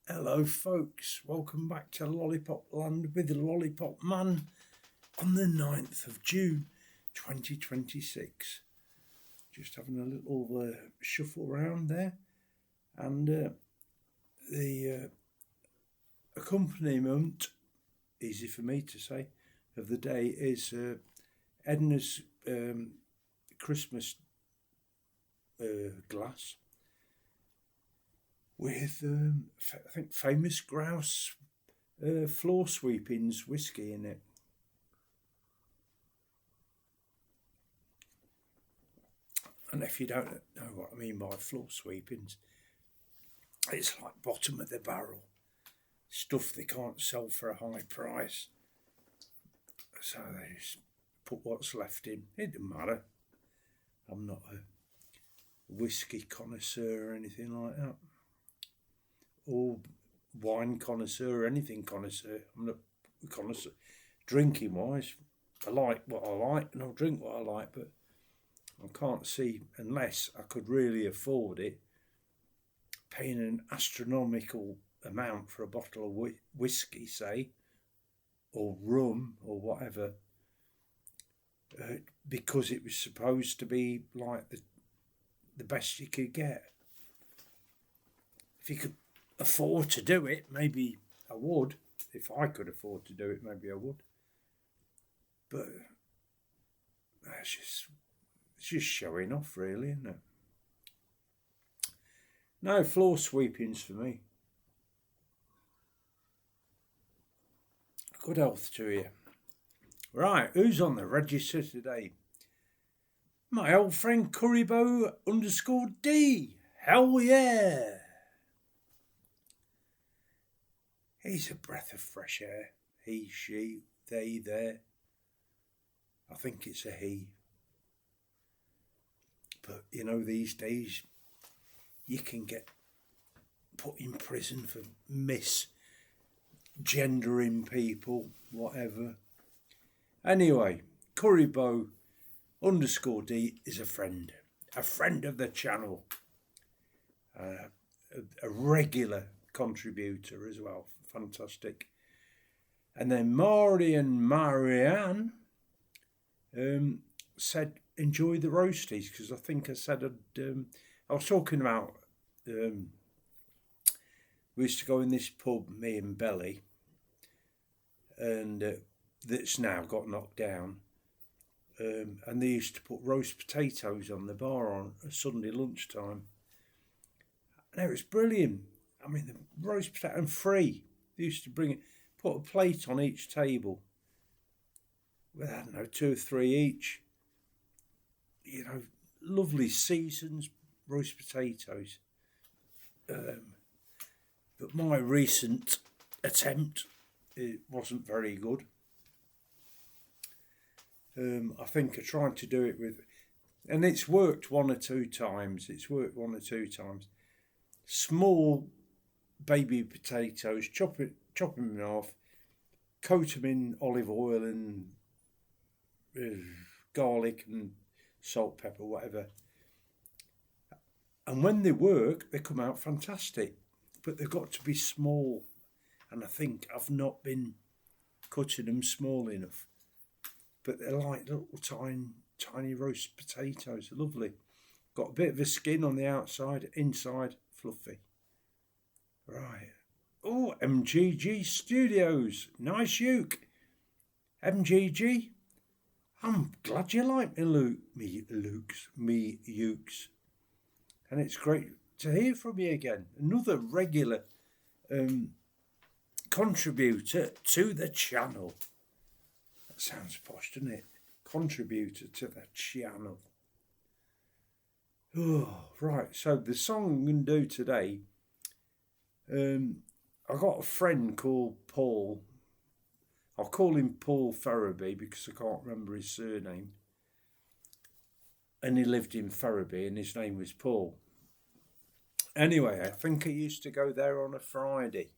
Hello folks, welcome back to Lollipop Land with the Lollipop Man on the 9th of June 2026. Just having a little shuffle around there, and the accompaniment, easy for me to say, of the day is Edna's Christmas glass with I think famous grouse floor sweepings whiskey in it. And if you don't know what I mean by floor sweepings, it's like bottom of the barrel stuff they can't sell for a high price, so they just put what's left in. It doesn't matter. I'm not a whiskey connoisseur or anything like that, or wine connoisseur or anything connoisseur. I'm not a connoisseur. Drinking wise, I like what I like and I'll drink what I like, but I can't see, unless I could really afford it, paying an astronomical amount for a bottle of whiskey, say, or rum or whatever, because it was supposed to be like the best you could get. If you could afford to do it, maybe I would. If I could afford to do it, maybe I would. But it's just showing off, really, isn't it? No floor sweepings for me. Good health to you. Right, who's on the register today? My old friend Currybo_D. Hell yeah! He's a breath of fresh air. He, she, they, there. I think it's a he. But, you know, these days, you can get put in prison for misgendering people, whatever. Anyway, Currybo_D is a friend of the channel, a regular contributor as well. Fantastic. And then Mari and Marianne said enjoy the roasties, because I think I said I was talking about we used to go in this pub, me and Belly, and that's now got knocked down, and they used to put roast potatoes on the bar on a Sunday lunchtime, and it was brilliant. I mean, the roast potato, and free. They used to bring it, put a plate on each table with, I don't know, 2 or 3 each. You know, lovely seasoned roast potatoes. But my recent attempt, it wasn't very good. I think I tried to do it with, and it's worked one or two times. Small baby potatoes, chop them in half, coat them in olive oil and garlic and salt, pepper, whatever. And when they work, they come out fantastic. But they've got to be small. And I think I've not been cutting them small enough. But they're like little tiny roast potatoes. They're lovely. Got a bit of a skin on the outside, inside fluffy. Right. Oh, MGG Studios. Nice uke. MGG. I'm glad you like me ukes. And it's great to hear from you again. Another regular contributor to the channel. That sounds posh, doesn't it? Contributor to the channel. Oh, right. So the song I'm going to do today, I got a friend called Paul. I'll call him Paul Ferraby because I can't remember his surname. And he lived in Ferraby and his name was Paul. Anyway, I think he used to go there on a Friday.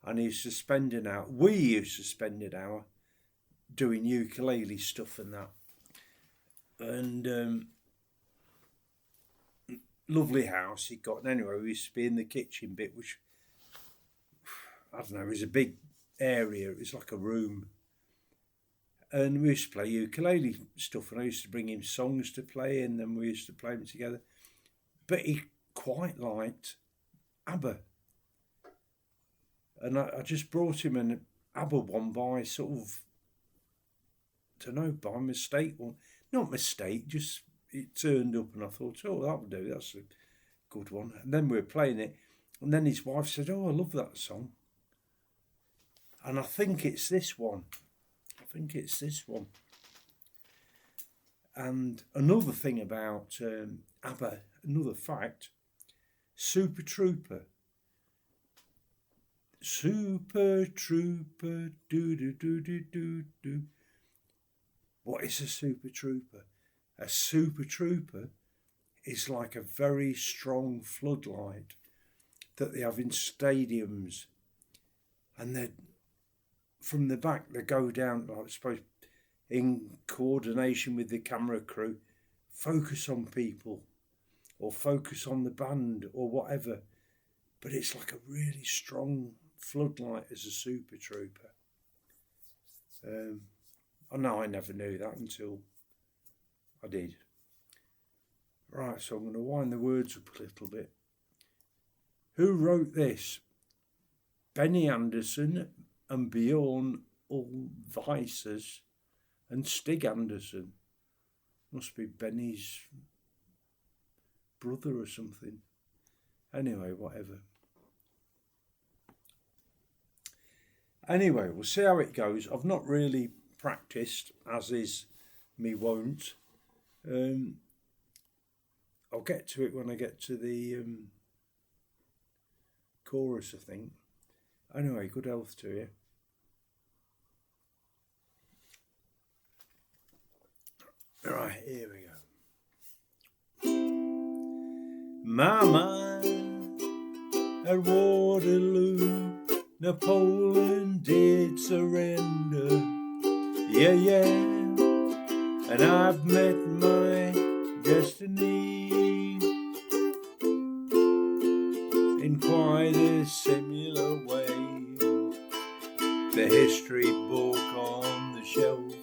And we used to spend an hour doing ukulele stuff and that. And lovely house he'd got. And anyway, we used to be in the kitchen bit, which I don't know, it was a big area. It was like a room. And we used to play ukulele stuff, and I used to bring him songs to play, and then we used to play them together. But he quite liked ABBA. And I just brought him an ABBA one by sort of, I don't know, by mistake. Or not mistake, just it turned up and I thought, oh, that'll do, that's a good one. And then we were playing it, and then his wife said, oh, I love that song. And I think it's this one. And another thing about ABBA, another fact, Super Trooper. Super Trooper, do. What is a Super Trooper? A Super Trooper is like a very strong floodlight that they have in stadiums, and they from the back they go down, I suppose, in coordination with the camera crew, focus on people or focus on the band or whatever. But it's like a really strong floodlight as a Super Trooper. I know I never knew that until I did. Right, so I'm going to wind the words up a little bit. Who wrote this? Benny Andersson and Björn Ulvaeus and Stig Andersson. Must be Benny's brother or something. Anyway, whatever. Anyway, we'll see how it goes. I've not really practiced, as is me wont. I'll get to it when I get to the chorus, I think. Anyway, good health to you. Right, here we go. My mind at Waterloo, Napoleon did surrender. Yeah, yeah, and I've met my destiny in quite a similar way. The history book on the shelf,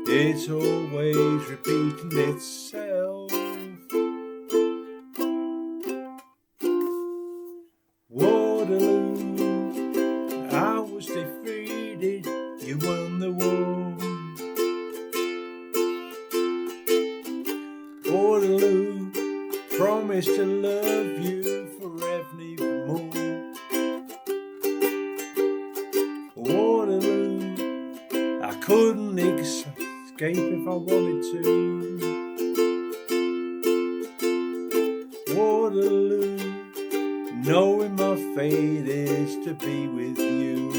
it's always repeating itself. Waterloo, I was defeated, you won the war. Waterloo, promise to love you forevermore. Waterloo, I couldn't escape if I wanted to. Waterloo, knowing my fate is to be with you.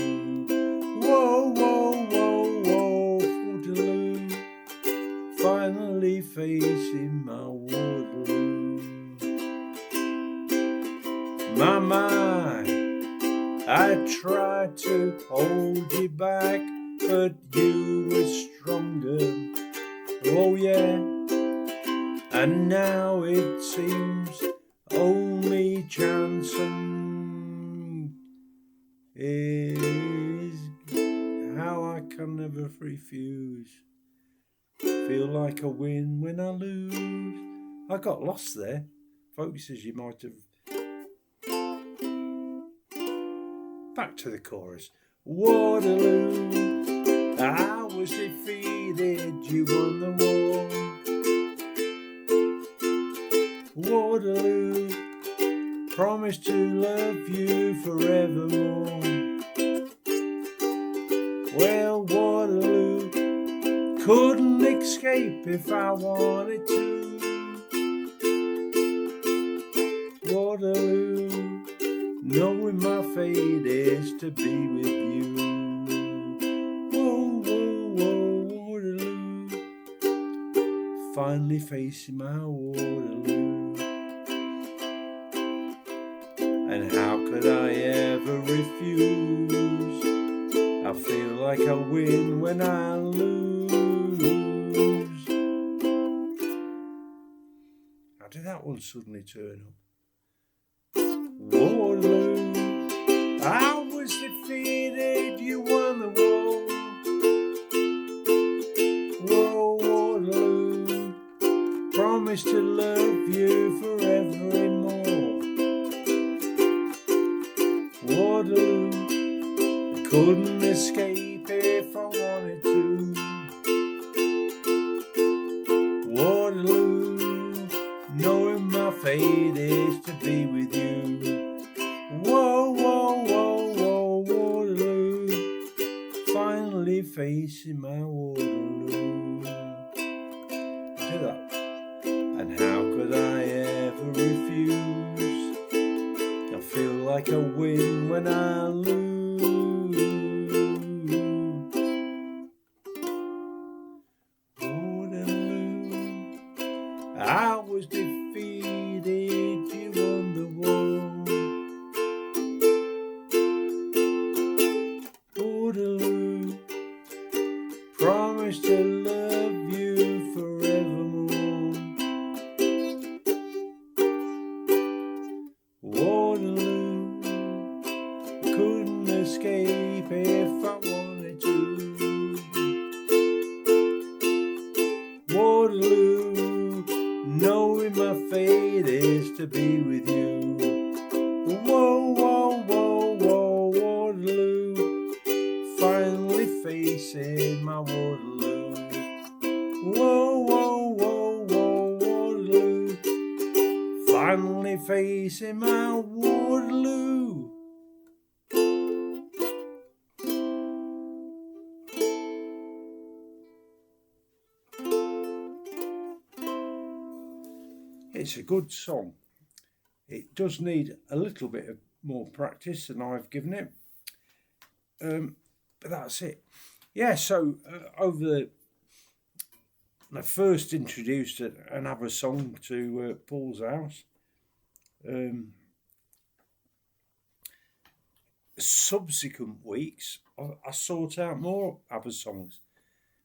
Whoa, whoa, whoa, whoa, Waterloo, finally facing my Waterloo. My mind, I tried to hold you back, but you were stronger. Oh yeah, and now it seems only chance is how I can never refuse. Feel like I win when I lose. I got lost there, folks, as you might have. Back to the chorus. Waterloo, I was defeated, you won the war. Waterloo, promise to love you forevermore. Well, Waterloo, couldn't escape if I wanted to. Waterloo, knowing my fate is to be with you. Whoa, whoa, whoa, Waterloo, finally facing my Waterloo. And how could I ever refuse? I feel like I win when I lose. How did that one suddenly turn up? Waterloo, I was couldn't escape if I wanted to. Waterloo, knowing my fate is to be with you. Whoa, whoa, whoa, whoa, Waterloo, finally facing my Waterloo. Do that. And how could I ever refuse? I feel like I win when I lose. Waterloo, I was defeated, you won the war. Waterloo, promise to love you forevermore. Waterloo, couldn't escape if I wanted to. Waterloo, knowing my fate is to be with you. Whoa, whoa, whoa, whoa, Waterloo, finally facing my Waterloo. Whoa, whoa, whoa, whoa, Waterloo, finally facing my Waterloo. It's a good song. It does need a little bit of more practice than I've given it. But that's it. Yeah, so over I first introduced an ABBA song to Paul's house. Subsequent weeks, I sought out more ABBA songs,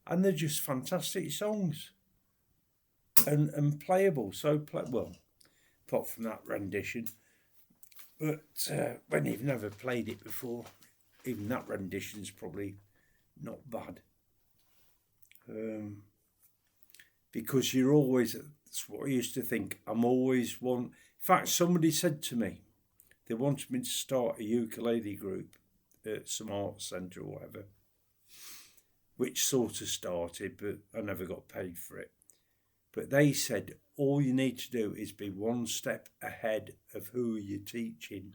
and they're just fantastic songs and playable. So well, apart from that rendition, but when you've never played it before, even that rendition's probably not bad. Because you're always, that's what I used to think, I'm always one. In fact, somebody said to me, they wanted me to start a ukulele group at some arts centre or whatever, which sort of started, but I never got paid for it. But they said, all you need to do is be one step ahead of who you're teaching.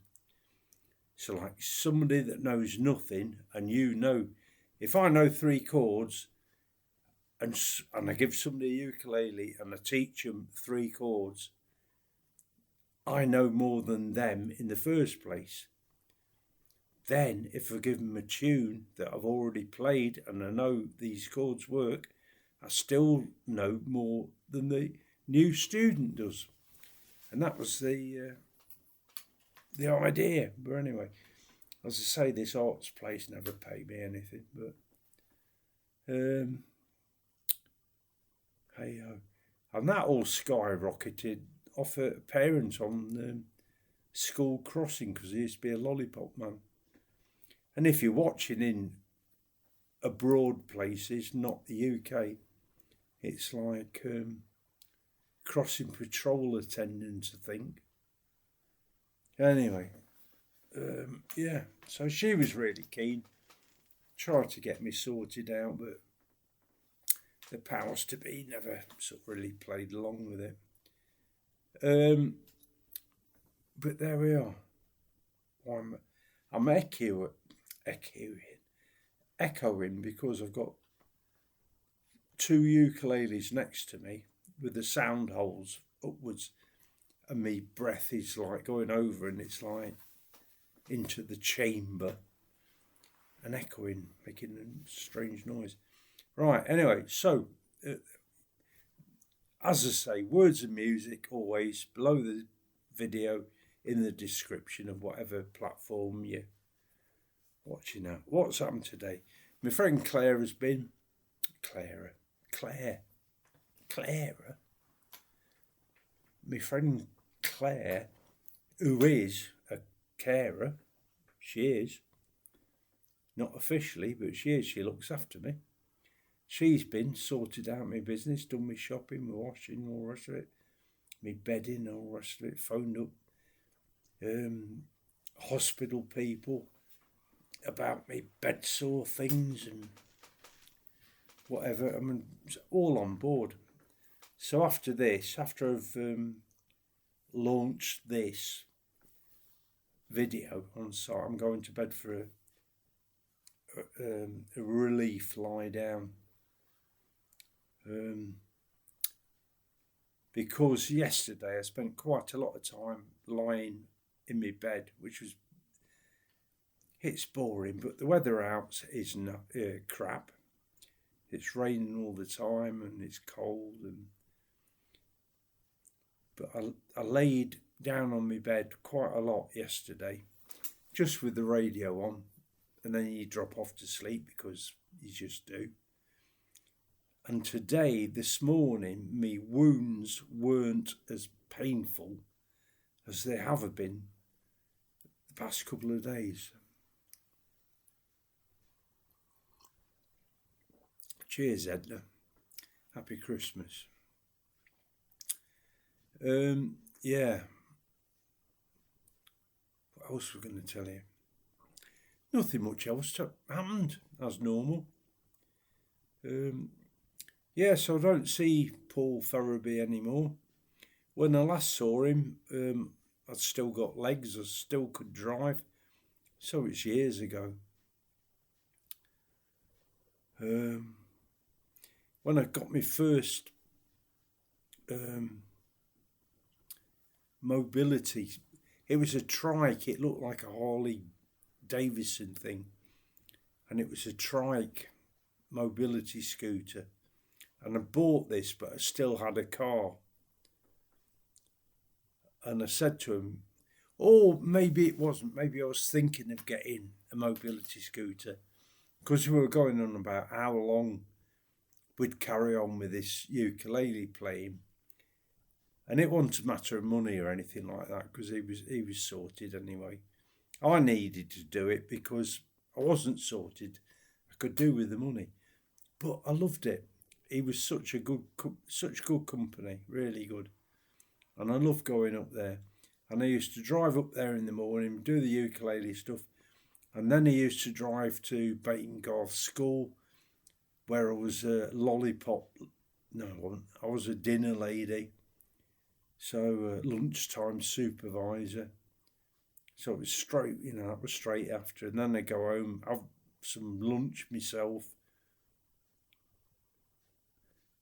So like somebody that knows nothing, and you know, if I know 3 chords, and I give somebody a ukulele and I teach them 3 chords, I know more than them in the first place. Then if I give them a tune that I've already played and I know these chords work, I still know more than the new student does. And that was the idea. But anyway, as I say, this arts place never paid me anything, but hey ho. And that all skyrocketed off a parent on School Crossing, because he used to be a lollipop man. And if you're watching in abroad places, not the UK, it's like crossing patrol attendants, I think. Anyway, yeah, so she was really keen, tried to get me sorted out, but the powers to be never sort of really played along with it. But there we are. I'm echoing because I've got 2 ukuleles next to me with the sound holes upwards, and my breath is like going over, and it's like into the chamber and echoing, making a strange noise. Right, anyway, so as I say, words and music always below the video in the description of whatever platform you're watching now. What's happened today? My friend Claire has been... Claire. My friend Claire, who is a carer, she is, not officially, but she is, she looks after me. She's been sorted out my business, done my shopping, my washing, all the rest of it, my bedding, all the rest of it, phoned up hospital people, about me bed sore things and whatever. I mean, it's all on board. So after this, after I've launched this video on site, I'm going to bed for a relief lie down. Because yesterday I spent quite a lot of time lying in my bed, which was, it's boring, but the weather out is not, crap. It's raining all the time and it's cold, but I laid down on my bed quite a lot yesterday, just with the radio on, and then you drop off to sleep because you just do. And today, this morning, me wounds weren't as painful as they have been the past couple of days. Cheers, Edna. Happy Christmas. Yeah. What else was I going to tell you? Nothing much else happened as normal. Yeah, so I don't see Paul Ferraby anymore. When I last saw him, I'd still got legs, I still could drive. So it's years ago. When I got my first mobility, it was a trike, it looked like a Harley Davidson thing, and it was a trike mobility scooter. And I bought this, but I still had a car. And I said to him, oh, maybe it wasn't. Maybe I was thinking of getting a mobility scooter. Because we were going on about how long we'd carry on with this ukulele playing. And it wasn't a matter of money or anything like that, because he was sorted anyway. I needed to do it because I wasn't sorted. I could do with the money. But I loved it. He was such good company, really good. And I love going up there. And I used to drive up there in the morning, do the ukulele stuff. And then I used to drive to Baton School, where I was a lollipop. No, I wasn't. I was a dinner lady. So lunchtime supervisor. So it was straight, that was straight after. And then I go home, have some lunch myself.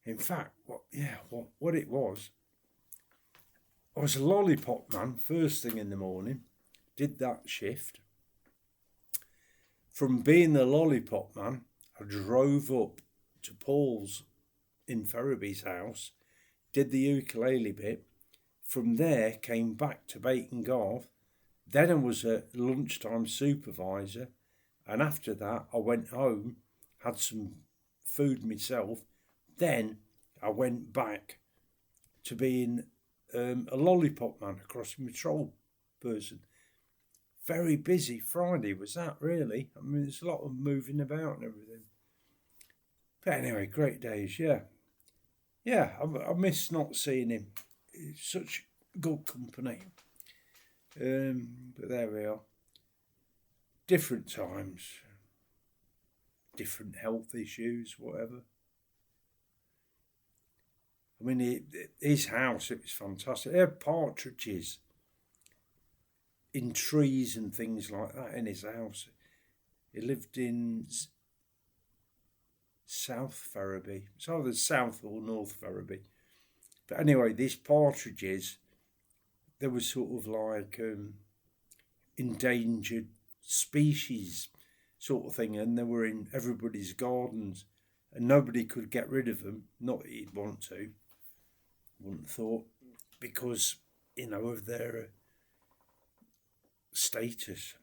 In fact, what it was, I was a lollipop man first thing in the morning, did that shift. From being the lollipop man, I drove up to Paul's in Ferraby's house, did the ukulele bit. From there, came back to Bacon Garth. Then I was a lunchtime supervisor. And after that, I went home, had some food myself. Then I went back to being a lollipop man, a crossing patrol person. Very busy Friday was that, really. I mean, there's a lot of moving about and everything. But anyway, great days, yeah. Yeah, I miss not seeing him. It's such good company. But there we are. Different times. Different health issues, whatever. I mean, his house, it was fantastic. They had partridges in trees and things like that in his house. He lived in South Ferraby. It's either South or North Ferraby. But anyway, these partridges, they were sort of like endangered species sort of thing, and they were in everybody's gardens, and nobody could get rid of them. Not that he'd want to, wouldn't have thought, because, of their status.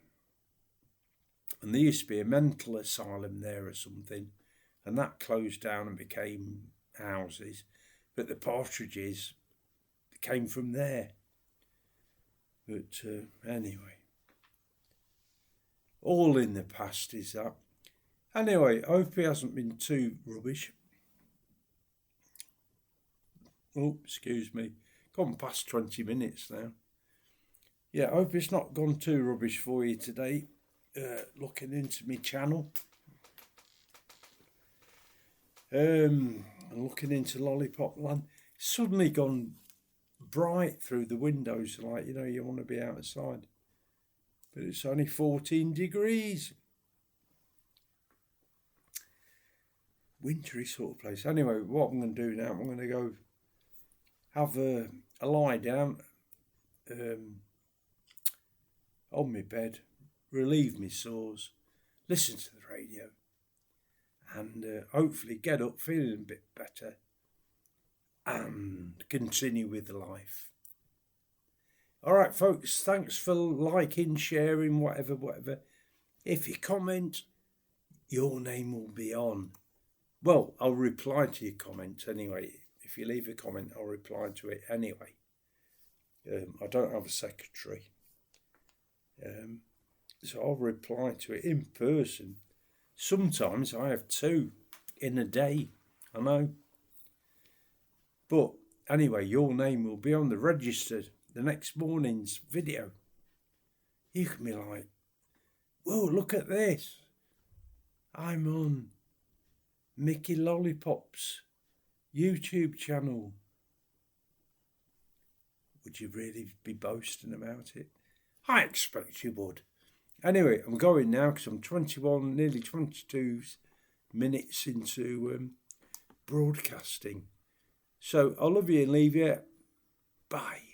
And there used to be a mental asylum there or something, and that closed down and became houses. But the partridges came from there. But anyway, all in the past is that. Anyway, I hope he hasn't been too rubbish. Oh, excuse me. Gone past 20 minutes now. Yeah, I hope it's not gone too rubbish for you today. looking into my channel. And looking into Lollipop Land. Suddenly gone bright through the windows, like, you know, you want to be outside. But it's only 14 degrees. Wintry sort of place. Anyway, what I'm going to do now, I'm going to go have a lie down on my bed, relieve my sores, listen to the radio, and hopefully get up feeling a bit better and continue with life. All right, folks, thanks for liking, sharing, whatever. If you comment, your name will be on. Well, I'll reply to your comment anyway. If you leave a comment, I'll reply to it anyway. I don't have a secretary. So I'll reply to it in person. Sometimes I have 2 in a day, I know. But anyway, your name will be on the register the next morning's video. You can be like, whoa, look at this. I'm on Mickey Lollipop's YouTube channel. Would you really be boasting about it? I expect you would. Anyway, I'm going now because I'm 21, nearly 22 minutes into broadcasting. So I love you and leave you. Bye.